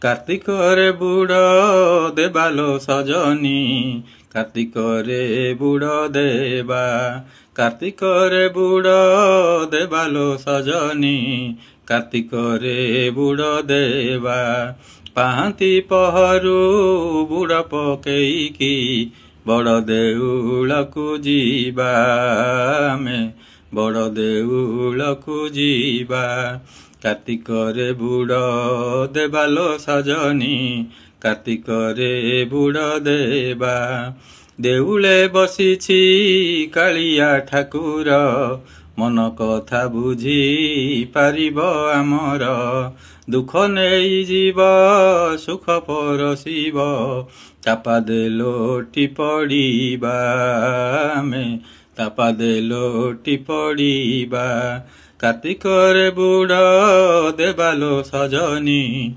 କାର୍ତ୍ତିକରେ ବୁଡ଼ ଦେବାଲୋ ସଜନୀ, କାର୍ତ୍ତିକରେ ବୁଡ଼ ଦେବା। କାର୍ତ୍ତିକରେ ବୁଡ଼ ଦେବାଲୋ ସଜନୀ, କାର୍ତ୍ତିକରେ ବୁଡ଼ ଦେବା। ପାହାନ୍ତି ପହରୁ ବୁଡ଼ ପକେଇକି ବଡ଼ ଦେଉଳକୁ ଯିବା, ଆମେ ବଡ଼ ଦେଉଳକୁ ଯିବା। କାର୍ତ୍ତିକରେ ବୁଡ଼ ଦେବାଲୋ ସଜନୀ, କାର୍ତ୍ତିକରେ ବୁଡ଼ ଦେବା। ଦେଉଳେ ବସିଛି କାଳିଆ ଠାକୁର, ମନ କଥା ବୁଝି ପାରିବ ଆମର। ଦୁଃଖ ନେଇଯିବ ସୁଖ ପରଶିବ, ଚାପାଦେ ଲୋଟି ପଡ଼ିବା, ଆମେ ଚାପାଦେ ଲୋଟି ପଡ଼ିବା। କାର୍ତ୍ତିକରେ ବୁଡ଼ ଦେବାଲୋ ସଜନୀ,